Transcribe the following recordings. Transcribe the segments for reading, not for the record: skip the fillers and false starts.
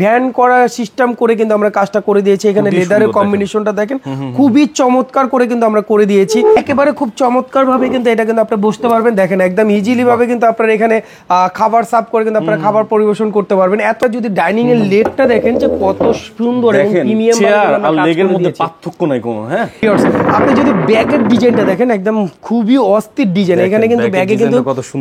Van করা system করে কিন্তু আমরা কাজটা করে দিয়েছি। এখানে লেদারের কম্বিনেশনটা দেখেন খুবই চমৎকার করে কিন্তু আমরা করে দিয়েছি। একেবারে খুব চমৎকার ভাবে কিন্তু এটা কিন্তু আপনারা বসতে পারবেন। দেখেন একদম ইজিলি ভাবে কিন্তু আপনারা এখানে খাবার সার্ভ করে কিন্তু আপনারা খাবার পরিবেশন করতে পারবেন। এত যদি ডাইনিং এর লেগটা দেখেন যে কত সুন্দর এবং প্রিমিয়াম চেয়ার আর লেগের মধ্যে পার্থক্য নাই কোনো। হ্যাঁ, আপনি যদি ব্যাগের ডিজাইনটা দেখেন একদম খুবই অস্থির ডিজাইন। এখানে কিন্তু ব্যাগে কিন্তু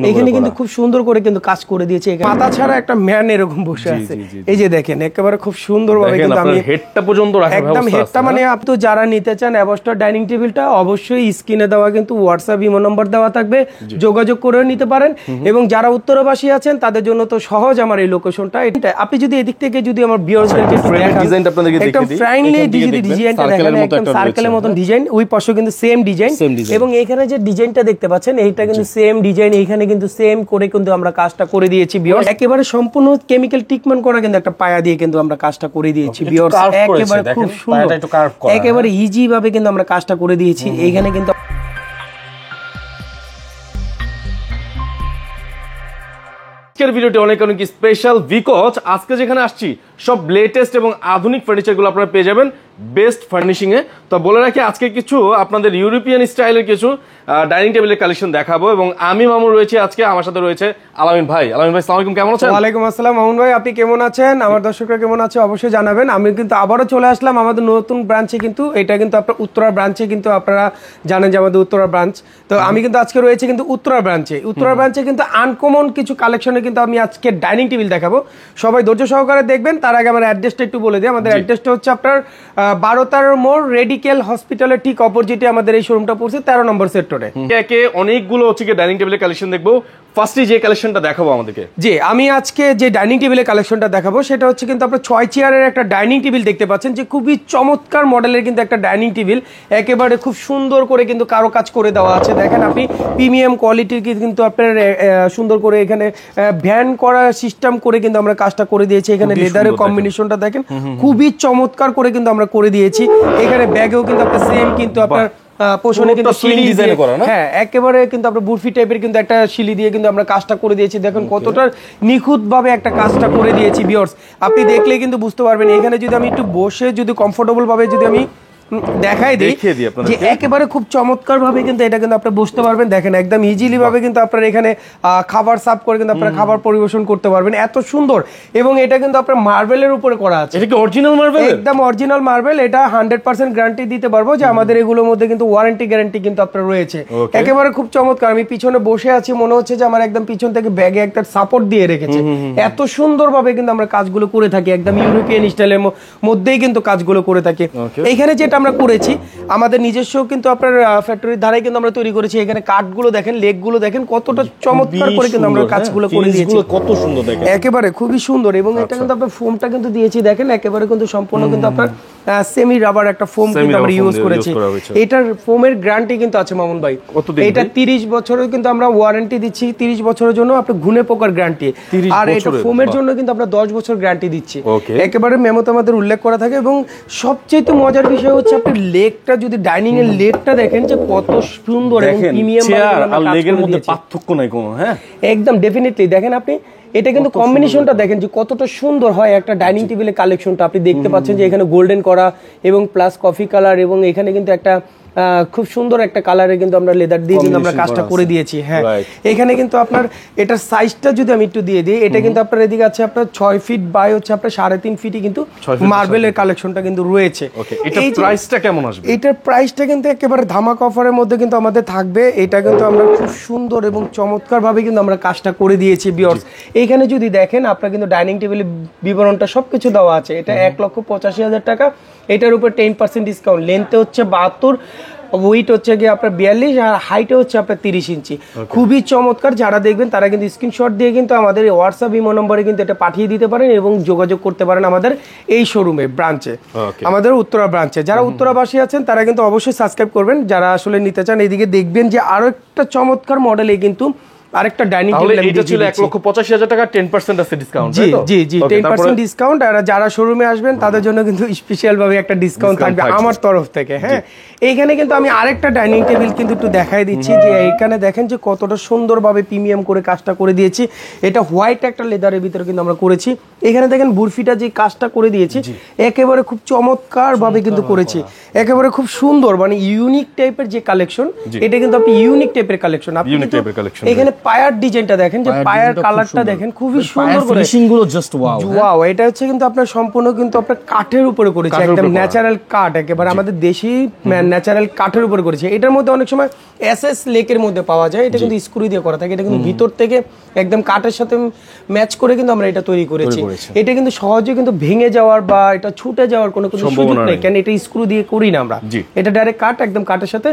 এখানে কিন্তু খুব সুন্দর করে কিন্তু কাজ করে দিয়েছে। মাথা ছাড়া একটা ম্যান এরকম বসে আছে। এই যে দেখেন একেবারে খুব সুন্দর ভাবে কিন্তু আমি হেডটা পর্যন্ত রাখার একদম হেডটা মানে আপনি তো যারা নিতে চান অ্যাবস্টার ডাইনিং টেবিলটা অবশ্যই স্ক্রিনে দেওয়া কিন্তু হোয়াটসঅ্যাপ ইমো নম্বর দেওয়া থাকবে, যোগাযোগ করেও নিতে পারেন। এবং যারা উত্তরবাসী আছেন তাদের জন্য তো সহজ আমার এই লোকেশনটা। আপনি যদি এদিক থেকে যদি আমার ভিউয়ার্সদেরকে ডিজাইনটা আপনাদেরকে দেখিয়ে দিই, একদম ফ্রাইন্ডলি ডিজাইনটা দেখেন একদম সার্কেলের মতন ডিজাইন, ওই পাশে কিন্তু সেম ডিজাইন এবং এখানে যে ডিজাইনটা দেখতে পাচ্ছেন এইটা কিন্তু সেম ডিজাইন, এইখানে কিন্তু সেম করে কিন্তু আমরা কাজটা করে দিয়েছি ভিউয়ার্স। একেবারে সম্পূর্ণ কেমিক্যাল ট্রিটমেন্ট করা কিন্তু একটা পায়া দিয়ে কিন্তু আমরা কাজটা করে দিয়েছি ভিউয়ার্স। একেবারে খুব সুন্দর একেবারে ইজি ভাবে কিন্তু আমরা কাজটা করে দিয়েছি। এইখানে কিন্তু আজকের ভিডিওটি অনেক অনেক স্পেশাল বিকজ আজকে যেখানে আসছি সব লেটেস্ট এবং আধুনিক ফার্নিচারগুলো আপনারা পেয়ে যাবেন বেস্ট ফার্নিশিং এ। তো বলে রাখি আজকে কিছু আপনাদের ইউরোপিয়ান স্টাইলের কিছু ডাইনিং টেবিলের কালেকশন দেখাবো এবং আমি মামুন রয়েছে আজকে, আমার সাথে রয়েছে আলামিন ভাই। আলামিন ভাই আসসালামু আলাইকুম, কেমন আছেন? ওয়ালাইকুম আসসালাম মামুন ভাই, আপনি কেমন আছেন? আমার দর্শকরা কেমন আছে অবশ্যই জানাবেন। আমি কিন্তু আবারও চলে আসলাম আমাদের নতুন ব্রাঞ্চে, কিন্তু এটা কিন্তু আপনার উত্তরা ব্রাঞ্চে, কিন্তু আপনারা জানেন যে আমাদের উত্তরা ব্রাঞ্চ। তো আমি কিন্তু আজকে রয়েছে কিন্তু উত্তরা ব্রাঞ্চে কিন্তু আনকমন কিছু কালেকশনে কিন্তু আমি আজকে ডাইনিং টেবিল দেখাবো। সবাই ধৈর্য সহকারে দেখবেন। তার আগে আমার অ্যাড্রেসটা একটু বলে দিই। আমাদের অ্যাড্রেসটা হচ্ছে আপনার 12 মোড় রেডিকেল হসপিটালের ঠিক অপোজিটে আমাদের এই শোরুমটা পড়ছে, 13 নম্বর সেক্টরে। একে অনেকগুলো হচ্ছে ডাইনিং টেবিলের কালেকশন দেখবো। ফার্স্টলি যে কালেকশনটা দেখাবো আমাদেরকে, জি আমি আজকে যে ডাইনিং টেবিলের কালেকশনটা দেখাবো সেটা হচ্ছে কিন্তু আপনার 6 চেয়ারের একটা ডাইনিং টেবিল দেখতে পাচ্ছেন, যে খুবই চমৎকার মডেলের কিন্তু একটা ডাইনিং টেবিল। একেবারে খুব সুন্দর করে কিন্তু কারো কাজ করে দেওয়া আছে। দেখেন আপনি প্রিমিয়াম কোয়ালিটির কিন্তু আপনার সুন্দর করে এখানে ভ্যান করা সিস্টেম করে কিন্তু আমরা কাজটা করে দিয়েছি। এখানে লেদারের কম্বিনেশনটা দেখেন খুবই চমৎকার করে কিন্তু আমরা করে দিয়েছি। এখানে ব্যাগেও কিন্তু আপনার সেম কিন্তু আপনার পোষণে কিন্তু সিলি ডিজাইন করা না, হ্যাঁ একেবারে কিন্তু আমরা বুরফি টাইপের কিন্তু একটা শিলি দিয়ে কিন্তু আমরা কাজটা করে দিয়েছি। দেখুন কতটা নিখুঁত ভাবে একটা কাজটা করে দিয়েছি ভিউয়ার্স। আপনি দেখলে কিন্তু বুঝতে পারবেন। এখানে যদি আমি একটু বসে যদি কমফোর্টেবল ভাবে যদি আমি দেখাই দিই যে একেবারে খুব চমৎকার ভাবে কিন্তু এটা কিন্তু আপনারা বসতে পারবেন। দেখেন একদম ইজিলি ভাবে কিন্তু আপনারা এখানে খাবার সার্ভ করে কিন্তু আপনারা খাবার পরিবেশন করতে পারবেন। এত সুন্দর এবং এটা কিন্তু আপনার মার্বেলের উপরে করা আছে। এটা কি অরিজিনাল মার্বেল? একদম অরিজিনাল মার্বেল। এটা 100% গ্যারান্টি দিতে পারবো যে আমাদের এগুলোর মধ্যে কিন্তু ওয়ারেন্টি গ্যারান্টি কিন্তু আপনার রয়েছে। একেবারে খুব চমৎকার। আমি পিছনে বসে আছি, মনে হচ্ছে যে আমার একদম পিছন থেকে ব্যাগে একটা সাপোর্ট দিয়ে রেখেছে। এত সুন্দর ভাবে কিন্তু আমরা কাজগুলো করে থাকি, একদম ইউরোপিয়ান স্টাইলের মধ্যেই কিন্তু কাজগুলো করে থাকি। এইখানে যেটা আমরা করেছি আমাদের নিজস্ব কিন্তু আপনার ফ্যাক্টরির ধারে কিন্তু আমরা তৈরি করেছি। এখানে কাঠগুলো দেখেন, লেগগুলো দেখেন কতটা চমৎকার করে কিন্তু আমরা কাজগুলো করে দিয়েছি। কত সুন্দর দেখেন, একেবারে খুবই সুন্দর। এবং এটা কিন্তু আপনার ফোমটা কিন্তু দিয়েছি দেখেন, একেবারে কিন্তু সম্পূর্ণ কিন্তু আপনার সেমি রাবার একটা ফোম কিন্তু আমরা ইউজ করেছি। এটার ফোমের গ্যারান্টি কিন্তু আছে মামুন ভাই। এটা 30 বছরের কিন্তু আমরা ওয়ারেন্টি দিচ্ছি। 30 বছরের জন্য আপনি ঘুনে পোকার গ্যারান্টি, আর এটা ফোমের জন্য কিন্তু আমরা 10 বছর গ্যারান্টি দিচ্ছি। একেবারে মেমোতে আমাদের উল্লেখ করা থাকে। এবং সবচেয়ে মজার বিষয় হচ্ছে আপনি লেগটা যদি ডাইনিং এর লেগটা দেখেন যে কত সুন্দর এবং প্রিমিয়াম চেয়ার আর লেগের মধ্যে পার্থক্য নাই কোনো। হ্যাঁ, একদম ডেফিনেটলি দেখেন আপনি এটা কিন্তু কম্বিনেশনটা দেখেন যে কতটা সুন্দর হয় একটা ডাইনিং টেবিলের কালেকশনটা। আপনি দেখতে পাচ্ছেন যে এখানে গোল্ডেন করা এবং প্লাস কফি কালার, এবং এখানে কিন্তু একটা খুব সুন্দর একটা কালারে কিন্তু আমরা লেদার দিয়ে কিন্তু আমরা কাজটা করে দিয়েছি। হ্যাঁ, এখানে কিন্তু আপনার এটার সাইজটা যদি আমি একটু দিয়ে দিই, এটা কিন্তু আপনার এদিকে আছে আপনার 6 ফিট বাই হচ্ছে আপনার 3.5 ফিটই কিন্তু মার্বেলের কালেকশনটা কিন্তু রয়েছে। এটার প্রাইসটা কেমন আসবে? এটার প্রাইসটা কিন্তু একেবারে ধামাকা অফারের মধ্যে কিন্তু আমাদের থাকবে। এটা কিন্তু আমরা খুব সুন্দর এবং চমৎকার ভাবে কিন্তু আমরা কাজটা করে দিয়েছি ভিউয়ার্স। এইখানে যদি দেখেন আপনার কিন্তু ডাইনিং টেবিলের বিবরণটা সবকিছু দেওয়া আছে। এটা 1,85,000 টাকা। এটার উপর 10% ডিসকাউন্ট। লেন্থে হচ্ছে 72, ওয়েট হচ্ছে গিয়ে আপনার 42, আর হাইটে হচ্ছে আপনার 30 ইঞ্চি। খুবই চমৎকার। যারা দেখবেন তারা কিন্তু স্ক্রিনশট দিয়ে কিন্তু আমাদের হোয়াটসঅ্যাপ ইমো নম্বরে কিন্তু এটা পাঠিয়ে দিতে পারেন এবং যোগাযোগ করতে পারেন আমাদের এই শোরুমে ব্রাঞ্চে, আমাদের উত্তরা ব্রাঞ্চে। যারা উত্তরাবাসী আছেন তারা কিন্তু অবশ্যই সাবস্ক্রাইব করবেন। যারা আসলে নিতে চান এদিকে দেখবেন যে আরো একটা চমৎকার মডেলে কিন্তু আরেকটা ডাইনিং তাহলে টেবিল এটা ছিল 1,85,000 টাকা, 10% আছে ডিসকাউন্ট, জি জি জি 10% ডিসকাউন্ট। আর যারা শোরুমে আসবেন তাদের জন্য কিন্তু স্পেশাল ভাবে একটা ডিসকাউন্ট থাকবে আমার তরফ থেকে। হ্যাঁ, এইখানে কিন্তু আমি আরেকটা ডাইনিং টেবিল কিন্তু একটু দেখাই দিচ্ছি যে এইখানে দেখেন যে কতটা সুন্দরভাবে প্রিমিয়াম করে কাজটা করে দিয়েছি। এটা হোয়াইট একটা লেদারের ভিতরে কিন্তু আমরা করেছি। এখানে দেখেন বুরফিটা যে কাজটা করে দিয়েছি একেবারে খুব চমৎকার ভাবে কিন্তু করেছি, একেবারে খুব সুন্দর, মানে ইউনিক টাইপের যে কালেকশন, এটা কিন্তু আপনি ইউনিক টাইপের কালেকশন। আপনি কিন্তু এখানে পায়ার ডিজাইনটা দেখেন, যে পায়ার কালারটা দেখেন খুবই সুন্দর করে, ফিনিশিং গুলো জাস্ট ওয়াও। ওয়াও, এটা হচ্ছে কিন্তু আপনার সম্পূর্ণ কিন্তু আপনার কাঠের উপরে করেছে, একদম ন্যাচারাল কাঠ, একেবারে আমাদের দেশি ন্যাচারাল কাঠের উপরে করেছে। এটার মধ্যে অনেক সময় এসএস লেকের মধ্যে পাওয়া যায়, এটা কিন্তু স্ক্রু দিয়ে করা থাকে, এটা কিন্তু ভিতর থেকে একদম কাঠের সাথে ম্যাচ করে কিন্তু আমরা এটা তৈরি করেছি। এটা কিন্তু সহজে কিন্তু ভেঙে যাওয়ার বা এটা ছুটে যাওয়ার কোনো সুযোগ নেই, কেন এটা স্ক্রু দিয়ে করি না আমরা, এটা ডাইরেক্ট কাঠ একদম কাঠের সাথে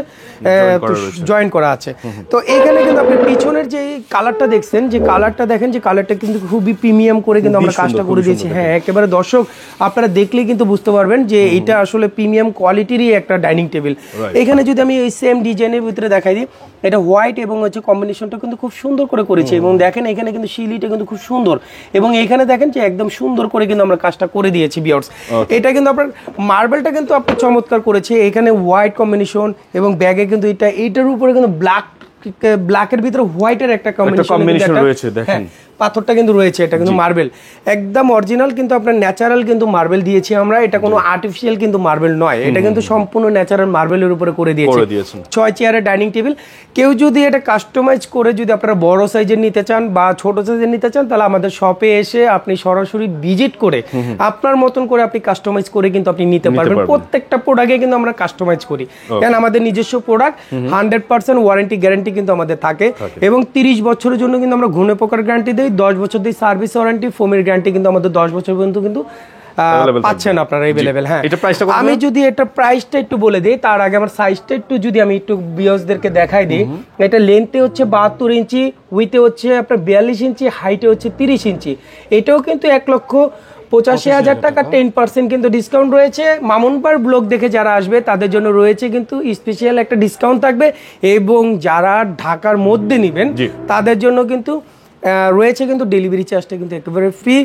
জয়েন করা আছে। তো এখানে কিন্তু আপনি পিছনের যে কালারটা দেখছেন, যে কালারটা দেখেন, যে কালারটা কিন্তু খুবই প্রিমিয়াম করে কিন্তু আমরা কাজটা করে দিয়েছি। হ্যাঁ, একেবারে দর্শক আপনারা দেখলে কিন্তু বুঝতে পারবেন যে এটা আসলে প্রিমিয়াম কোয়ালিটিরই একটা ডাইনিং টেবিল। এখানে যদি আমি এই সেম ডিজাইনের ভিতরে দেখাই দিই, এটা হোয়াইট এবং হচ্ছে কম্বিনেশনটা কিন্তু খুব সুন্দর করে করেছি। এবং দেখেন এখানে কিন্তু শিলিটা কিন্তু খুব সুন্দর, এবং এখানে দেখেন যে একদম সুন্দর করে কিন্তু আমরা কাজটা করে দিয়েছি ভিউয়ার্স। এটা কিন্তু আপনার মার্বেলটা কিন্তু আপনার চমৎকার করেছে, এখানে হোয়াইট কম্বিনেশন এবং ব্যাগে কিন্তু এইটার উপরে কিন্তু ব্ল্যাকের ভিতরে হোয়াইটের একটা কম্বিনেশন রয়েছে। দেখেন পাথরটা কিন্তু রয়েছে, এটা কিন্তু মার্বেল একদম অরিজিনাল, কিন্তু আপনার ন্যাচারাল কিন্তু মার্বেল দিয়েছি আমরা, এটা কোনো আর্টিফিশিয়াল কিন্তু মার্বেল নয়, এটা কিন্তু সম্পূর্ণ ন্যাচারাল মার্বেলের উপরে করে দিয়েছি। 6 চেয়ারের ডাইনিং টেবিল। কেউ যদি এটা কাস্টমাইজ করে যদি আপনারা বড় সাইজের নিতে চান বা ছোট সাইজের নিতে চান, তাহলে আমাদের শপে এসে আপনি সরাসরি ভিজিট করে আপনার মতন করে আপনি কাস্টমাইজ করে কিন্তু আপনি নিতে পারবেন। প্রত্যেকটা প্রোডাক্টে কিন্তু আমরা কাস্টমাইজ করি, কারণ আমাদের নিজস্ব প্রোডাক্ট, 100% ওয়ারেন্টি গ্যারান্টি কিন্তু আমাদের থাকে, এবং 30 বছরের জন্য কিন্তু আমরা ঘুণে পোকার গ্যারান্টি দিই, 10 বছর দিই সার্ভিস ওয়ারেন্টি, ফোমের গ্যারান্টি কিন্তু আমাদের 10 বছর পর্যন্ত কিন্তু পাচ্ছেন আপনারা अवेलेबल। হ্যাঁ, আমি যদি এটা প্রাইসটা একটু বলে দিই তার আগে আমার সাইজটা একটু যদি আমি একটু ভিউয়ার্সদেরকে দেখাই দিই। এটা লেন্থে হচ্ছে 72 ইঞ্চি, উইথে হচ্ছে আপনার 42 ইঞ্চি, হাইটে হচ্ছে 30 ইঞ্চি। এটাও কিন্তু 1,85,000 টাকা, 10% কিন্তু ডিসকাউন্ট রয়েছে। মামুনপাড় ব্লগ দেখে যারা আসবে তাদের জন্য রয়েছে কিন্তু স্পেশাল একটা ডিসকাউন্ট থাকবে, এবং যারা ঢাকার মধ্যে নেবেন তাদের জন্য কিন্তু রয়েছে কিন্তু ডেলিভারি চার্জটা কিন্তু একেবারে ফ্রি,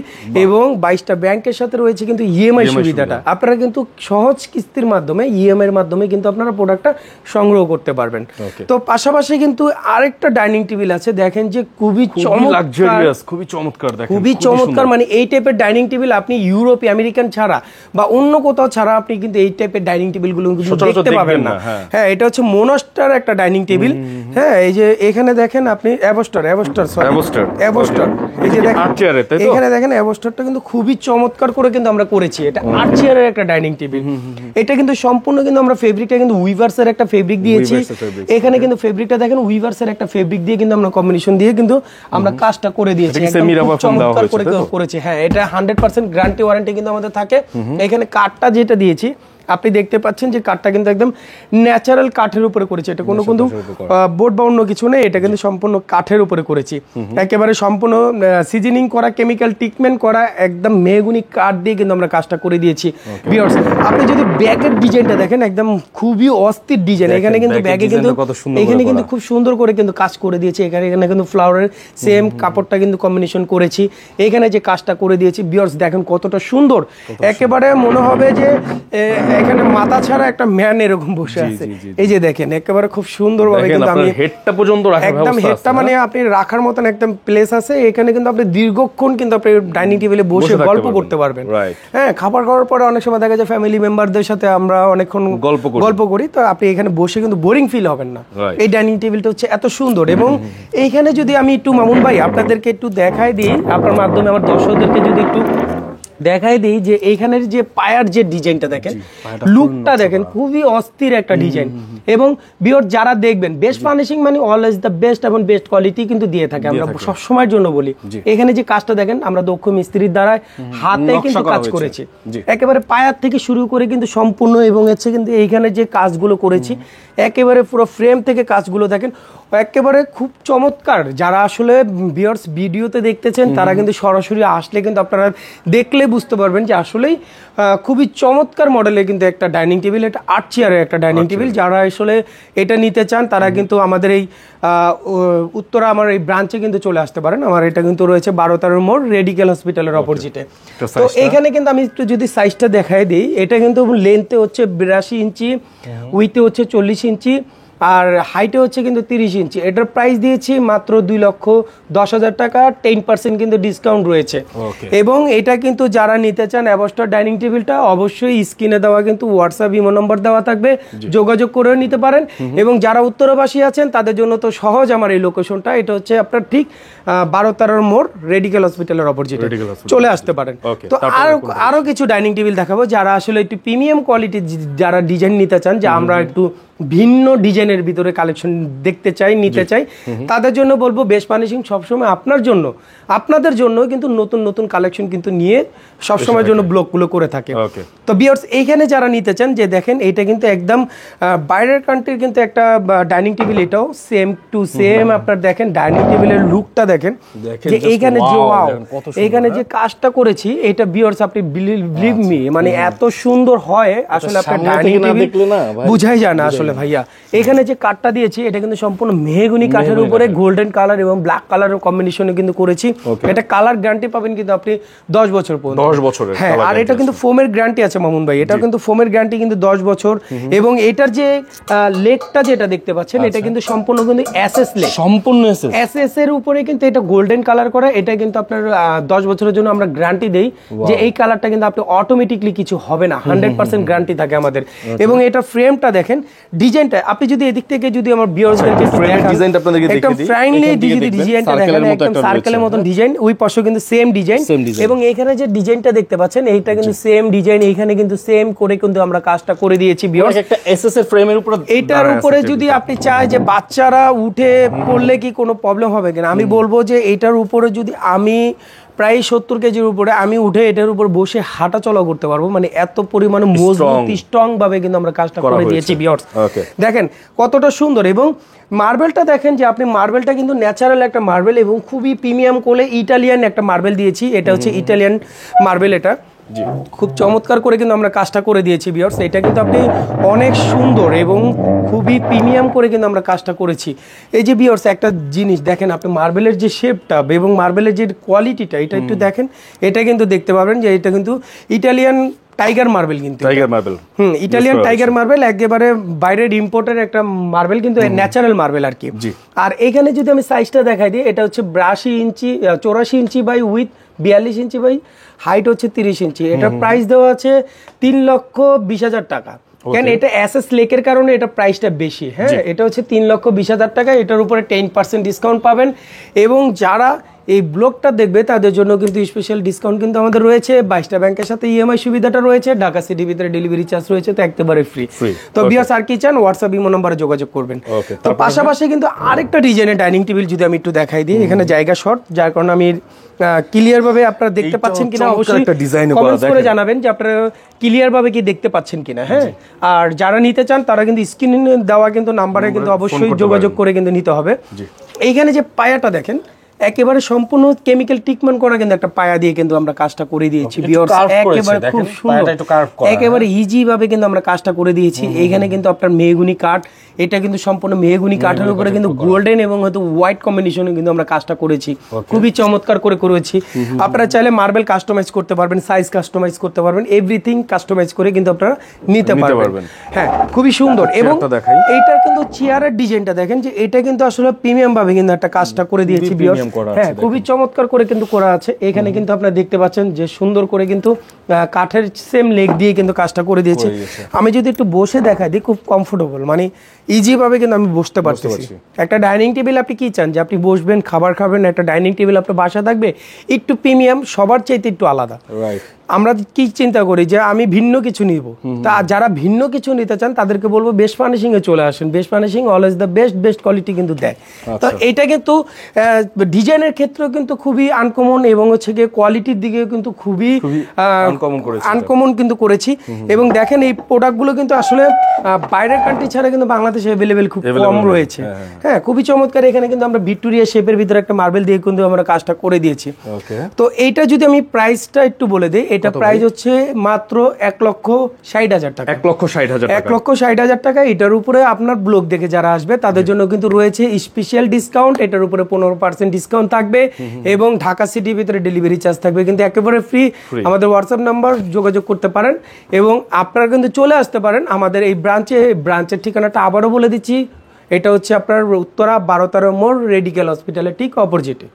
এবং 22টা ব্যাংকের সাথে রয়েছে কিন্তু ইএমআই সুবিধাটা। আপনারা কিন্তু সহজ কিস্তির মাধ্যমে ইএমআই এর মাধ্যমে কিন্তু আপনারা প্রোডাক্টটা সংগ্রহ করতে পারবেন। তো পাশাপাশি কিন্তু আরেকটা ডাইনিং টেবিল আছে, দেখেন যে খুবই লাক্সারিয়াস, খুবই চমৎকার, দেখেন খুবই চমৎকার, মানে এই টাইপের ডাইনিং টেবিল আপনি ইউরোপ আমেরিকান ছাড়া বা অন্য কোথাও ছাড়া আপনি কিন্তু এই টাইপের ডাইনিং টেবিল গুলো দেখতে পাবেন না। হ্যাঁ, এটা হচ্ছে মোনস্টার একটা ডাইনিং টেবিল। হ্যাঁ, এই যে এখানে দেখেন আপনি অ্যাবোস্টার, এই যে দেখেন এখানে দেখেন অ্যাবোস্টারটা কিন্তু খুবই চমৎকার করে কিন্তু আমরা করেছি। এটা 8 চেয়ারের একটা ডাইনিং টেবিল। এটা কিন্তু সম্পূর্ণ কিন্তু আমরা ফেব্রিকটা কিন্তু উইভার্সের একটা ফেব্রিক দিয়েছি। এখানে কিন্তু ফেব্রিকটা দেখেন উইভার্সের একটা ফেব্রিক দিয়ে কিন্তু আমরা কম্বিনেশন দিয়ে কিন্তু আমরা কাজটা করে দিয়েছি, চমৎকার করে করেছি। হ্যাঁ, এটা 100% গ্যারান্টি ওয়ারেন্টি কিন্তু আমাদের থাকে। এখানে কাঠটা যেটা দিয়েছি আপনি দেখতে পাচ্ছেন যে কাঠটা কিন্তু একদম ন্যাচারাল কাঠের উপরে করেছি, এটা কোনো কিন্তু বোর্ড বা অন্য কিছু নেই, এটা কিন্তু সম্পূর্ণ কাঠের উপরে করেছি, একেবারে সম্পূর্ণ সিজনিং করা, কেমিক্যাল ট্রিটমেন্ট করা, একদম মেহগুনি কাঠ দিয়ে কিন্তু আমরা কাজটা করে দিয়েছি। ভিউয়ার্স, আপনি যদি ব্যাগের ডিজাইনটা দেখেন একদম খুবই অস্থির ডিজাইন। এখানে কিন্তু ব্যাগে কিন্তু এখানে কিন্তু খুব সুন্দর করে কিন্তু কাজ করে দিয়েছি। এখানে কিন্তু ফ্লাওয়ারের সেম কাপড়টা কিন্তু কম্বিনেশন করেছি, এখানে যে কাজটা করে দিয়েছি। ভিউয়ার্স, দেখেন কতটা সুন্দর, একেবারে মনে হবে যে এখানে মাথা ছাড়া একটা ম্যান এরকম বসে আছে। এই যে দেখেন একেবারে খুব সুন্দরভাবে কিন্তু আমি হেডটা পর্যন্ত রাখার ব্যবস্থা আছে, একদম হেডটা মানে আপনি রাখার মতন একদম প্লেস আছে। এখানে কিন্তু আপনি দীর্ঘক্ষণ কিন্তু আপনি ডাইনিং টেবিলে বসে গল্প করতে পারবেন। হ্যাঁ, খাবার খাওয়ার পরে অনেক সময় দেখা যায় ফ্যামিলি মেম্বারদের সাথে আমরা অনেকক্ষণ গল্প করি, তো আপনি এখানে বসে কিন্তু বোরিং ফিল হবেন না। এই ডাইনিং টেবিলটা হচ্ছে এত সুন্দর। এবং এইখানে যদি আমি একটু মামুন ভাই আপনাদেরকে একটু দেখাই দিই, আপনার মাধ্যমে আমার দর্শকদেরকে যদি একটু দেখাই দিই যে এইখানের যে পায়ার যে ডিজাইনটা দেখেন, লুকটা দেখেন, খুবই অস্থির একটা ডিজাইন। এবং ভিউয়ার যারা দেখবেন, বেস্ট ফার্নিশিং মানে অলওয়েজ দ্য বেস্ট এবং বেস্ট কোয়ালিটি কিন্তু দিয়ে থাকে, আমরা সব সময়ের জন্য বলি। এখানে যে কাজটা দেখেন আমরা দক্ষ মিস্ত্রির দ্বারা হাতে কিন্তু কাজ করেছি, একেবারে পায়ার থেকে শুরু করে কিন্তু সম্পূর্ণ, এবং হচ্ছে কিন্তু এইখানে যে কাজগুলো করেছি একেবারে পুরো ফ্রেম থেকে কাজগুলো দেখেন একেবারে খুব চমৎকার। যারা আসলে ভিউয়ার্স ভিডিওতে দেখতেছেন তারা কিন্তু সরাসরি আসলে কিন্তু আপনারা দেখলে বুঝতে পারবেন যে আসলেই খুবই চমৎকার মডেলের কিন্তু একটা ডাইনিং টেবিল, এটা 8 চেয়ারের একটা ডাইনিং টেবিল। যারা আসলে এটা নিতে চান তারা কিন্তু আমাদের এই উত্তরা আমার এই ব্রাঞ্চে কিন্তু চলে আসতে পারেন। আমার এটা কিন্তু রয়েছে 12-13 মোড় রেডিকেল হসপিটালের অপোজিটে। তো এইখানে কিন্তু আমি একটু যদি সাইজটা দেখাই দিই, এটা কিন্তু লেন্থে হচ্ছে 82 ইঞ্চি, উইথে হচ্ছে 40 ইঞ্চি, আর হাইটে হচ্ছে কিন্তু 30 ইঞ্চি। এটার প্রাইস দিয়েছি মাত্র 2,10,000 টাকা, 10% কিন্তু ডিসকাউন্ট রয়েছে। এবং এটা কিন্তু যারা নিতে চান অ্যাবস্টার ডাইনিং টেবিলটা, অবশ্যই স্ক্রিনে দেওয়া কিন্তু হোয়াটসঅ্যাপ ইমো নম্বর দেওয়া থাকবে, যোগাযোগ করেও নিতে পারেন। এবং যারা উত্তরবাসী আছেন তাদের জন্য তো সহজ, আমার এই লোকেশনটা এটা হচ্ছে আপনার ঠিক 12-13 মোড় রেডিকেল হসপিটালের অপোজিটে চলে আসতে পারেন। তো আরো কিছু ডাইনিং টেবিল দেখাবো যারা আসলে একটু প্রিমিয়াম কোয়ালিটির যারা ডিজাইন নিতে চান, যে আমরা একটু ভিন্ন ডিজাইনের ভিতরে কালেকশন দেখতে চাই, নিতে চাই, তাদের জন্য বলবো বেস্ট ফার্নিশিং সবসময় আপনার জন্য, আপনাদের জন্য কিন্তু নতুন নতুন কালেকশন কিন্তু নিয়ে সবসময়ের জন্য ব্লগগুলো করে থাকে। তো ভিউয়ার্স এইখানে যারা নিতে চান, যে দেখেন এটা কিন্তু একদম বাইরের কান্ট্রির কিন্তু একটা ডাইনিং টেবিল, এটাও সেম টু সেম। আপনার দেখেন ডাইনিং টেবিলের লুকটা দেখেন, যে এইখানে যে ওয়াও, এইখানে যে কাজটা করেছি এটা ভিউয়ার্স আপনি বিলিভ মি, মানে এত সুন্দর হয় আসলে আপনার ডাইনিং টেবিল বুঝাই যায় না আসলে ভাইয়া। এখানে যে কাঠটা দিয়েছি এটা কিন্তু সম্পূর্ণ মেহগনি কাঠের উপরে গোল্ডেন কালার এবং ব্ল্যাক কালারের কম্বিনেশনে কিন্তু করেছি। এটা কালার গ্যারান্টি পাবেন কিন্তু আপনি 10 বছর পর্যন্ত, 10 বছরের। হ্যাঁ, আর এটা কিন্তু ফোমের গ্যারান্টি আছে মামুন ভাই, এটা কিন্তু ফোমের গ্যারান্টি কিন্তু 10 বছর। এবং এটার যে লেগটা যেটা দেখতে পাচ্ছেন এটা কিন্তু সম্পূর্ণ কিন্তু এসএস লেগ, সম্পূর্ণ এসএস এর উপরে কিন্তু এটা গোল্ডেন কালার করা। এটা কিন্তু আপনার 10 বছরের জন্য আমরা গ্যারান্টি দেই, যে এই কালারটা কিন্তু আপনি অটোমেটিকলি কিছু হবে না, 100% গ্যারান্টি থাকে আমাদের। এবং এটা ফ্রেমটা দেখেন, ডিজাইনটা আপনি যদি এদিক থেকে যদি আমার ভিউয়ার্সদেরকে ডিজাইনটা আপনাদেরকে দেখিয়ে দিই, ফ্রাইংলি ডিজাইনটা দেখেন, একদম সার্কেলের মতন ডিজাইন, ওই পাশে কিন্তু সেম ডিজাইন। এবং এখানে যে ডিজাইনটা দেখতে পাচ্ছেন এইটা কিন্তু সেম ডিজাইন, এইখানে কিন্তু সেম করে কিন্তু আমরা কাজটা করে দিয়েছি ভিউয়ার্স। একটা এসএস এর ফ্রেমের উপর, এটার উপরে যদি আপনি চাই যে বাচ্চারা উঠে পড়লে কি কোনো প্রবলেম হবে কিনা, আমি বলবো যে এটার উপরে যদি আমি প্রায় 70 কেজির উপরে আমি উঠে এটার উপর বসে হাঁটা চলা করতে পারবো, মানে এত পরিমাণে মজবুত স্ট্রং ভাবে কিন্তু আমরা কাজটা করে দিয়েছি ভিউয়ার্স। দেখেন কতটা সুন্দর। এবং মার্বেলটা দেখেন, যে আপনি মার্বেলটা কিন্তু ন্যাচারাল একটা মার্বেল এবং খুবই প্রিমিয়াম কোলে ইটালিয়ান একটা মার্বেল দিয়েছি। এটা হচ্ছে ইটালিয়ান মার্বেল, এটা খুব চমৎকার করে কিন্তু আমরা কাজটা করে দিয়েছি ভিউয়ার্স। এটা কিন্তু আপনি অনেক সুন্দর এবং খুবই প্রিমিয়াম করে কিন্তু আমরা কাজটা করেছি। এই যে ভিউয়ার্স একটা জিনিস দেখেন, আপনি মার্বেলের যে শেপটা এবং মার্বেলের যে কোয়ালিটিটা এটা একটু দেখেন, এটা কিন্তু দেখতে পাবেন যে এটা কিন্তু ইটালিয়ান টাইগার মার্বেল, কিন্তু tiger marble, Italian tiger marble, একেবারে বাইরের ইম্পোর্টের একটা মার্বেল, কিন্তু ন্যাচারাল মার্বেল আর কি। আর এখানে যদি আমি সাইজটা দেখাই দিই, এটা হচ্ছে 82 inch 84 inch by with 42 inch by height হচ্ছে 30 ইঞ্চি। এটার প্রাইস দেওয়া আছে 3,20,000 টাকা। কেন এটা এসএস লেকের কারণে এটা প্রাইসটা বেশি। হ্যাঁ, এটা হচ্ছে 3,20,000 টাকা। এটার উপরে 10% ডিসকাউন্ট পাবেন। এবং যারা এই ব্লগটা দেখবে তাদের জন্য কিন্তু স্পেশাল ডিসকাউন্ট কিন্তু আমাদের রয়েছে। 22টা ব্যাংকের সাথে ইএমআই সুবিধাটা রয়েছে, ঢাকা সিটির ভিতরে ডেলিভারি চার্জ রয়েছে, তো একেবারে ফ্রি। তো ভিউয়ার্স আর কি চান, হোয়াটসঅ্যাপ ইমো নম্বরে যোগাযোগ করবেন। তো পাশাপাশি কিন্তু আরেকটা ডিজাইনের ডাইনিং টেবিল যদি আমি একটু দেখাই দিই, এখানে জায়গা শর্ট, যার কারণে আমি ক্লিয়ার ভাবে আপনারা দেখতে পাচ্ছেন কিনা অবশ্যই কমেন্টস করে জানাবেন যে আপনারা ক্লিয়ার ভাবে কি দেখতে পাচ্ছেন কিনা। হ্যাঁ, আর যারা নিতে চান তারা কিন্তু স্ক্রিনে দেওয়া কিন্তু নাম্বারে কিন্তু অবশ্যই যোগাযোগ করে কিন্তু নিতে হবে। এইখানে যে পায়াটা দেখেন, একেবারে সম্পূর্ণ কেমিক্যাল ট্রিটমেন্ট করা কিন্তু একটা পায়া দিয়ে কিন্তু আমরা কাজটা করে দিয়েছি ভিউয়ার্স। একেবারে খুব সুন্দর, একেবারে ইজি ভাবে কিন্তু আমরা কাজটা করে দিয়েছি। এইখানে কিন্তু আপনার মেহগুনি কাঠ, এটা কিন্তু সম্পূর্ণ মেহগুনি কাঠের উপরে কিন্তু গোল্ডেন এবং হয়তো হোয়াইট কম্বিনেশনে কিন্তু আমরা কাজটা করেছি, খুবই চমৎকার করে করেছি। আপনারা চাইলে মার্বেল কাস্টমাইজ করতে পারবেন, সাইজ কাস্টমাইজ করতে পারবেন, এভরিথিং কাস্টমাইজ করে কিন্তু আপনারা নিতে পারবেন। হ্যাঁ, খুবই সুন্দর। এবং এইটার কিন্তু চেয়ারের ডিজাইনটা দেখেন, যে এটা কিন্তু আসলে প্রিমিয়াম ভাবে কিন্তু একটা কাজটা করে দিয়েছি ভিউয়ার্স। হ্যাঁ, খুবই চমৎকার করে কিন্তু করা আছে। এখানে কিন্তু আপনারা দেখতে পাচ্ছেন যে সুন্দর করে কিন্তু কাঠের সেম লেগ দিয়ে কিন্তু কাজটা করে দিয়েছে। আমি যদি একটু বসে দেখাই দিই, খুব কমফোর্টেবল, মানে ইজি ভাবে কিন্তু আমি বসতে পারতেছি। একটা ডাইনিং টেবিল আপনি কি চান, যে আপনি বসবেন খাবার খাবেন, একটা ডাইনিং টেবিল আপনার বাসা থাকবে একটু প্রিমিয়াম, সবার চাইতে একটু আলাদা। আমরা কি চিন্তা করি যে আমি ভিন্ন কিছু নিব, তা যারা ভিন্ন কিছু নিতে চান তাদেরকে বলবো বেস্ট ফার্নিশিং এ চলে আসেন। Best furnishing always the best quality কিন্তু দেয়। তো এটা কিন্তু ডিজাইনের ক্ষেত্রেও কিন্তু খুবই আনকমন এবং হচ্ছে গিয়ে কোয়ালিটির দিকে কিন্তু খুবই আনকমন কিন্তু করেছি। এবং দেখেন এই প্রোডাক্টগুলো কিন্তু আসলে বাইরের কান্ট্রি ছাড়া কিন্তু বাংলাদেশে অ্যাভেলেবেল খুব কম রয়েছে। হ্যাঁ, খুবই চমৎকার। এখানে কিন্তু আমরা ভিক্টোরিয়া শেপের ভিতরে একটা মার্বেল দিয়ে কিন্তু আমরা কাজটা করে দিয়েছি। তো এইটা যদি আমি প্রাইসটা একটু বলে দিই, এটা প্রাইস হচ্ছে মাত্র 1,60,000 টাকা। 1,60,000 টাকা। এটার উপরে আপনার ব্লগ দেখে যারা আসবে তাদের জন্য কিন্তু রয়েছে স্পেশাল ডিসকাউন্ট। এটার উপরে 15% ডিসকাউন্ট থাকবে এবং ঢাকা সিটির ভিতরে ডেলিভারি চার্জ থাকবে কিন্তু একেবারে ফ্রি। আমাদের হোয়াটসঅ্যাপ নাম্বার যোগাযোগ করতে পারেন এবং আপনারা কিন্তু চলে আসতে পারেন আমাদের এই ব্রাঞ্চের ঠিকানাটা আবারও বলে দিচ্ছি। এটা হচ্ছে আপনার উত্তরা 12 মোড় রেডিকেল হসপিটালের ঠিক অপোজিটে।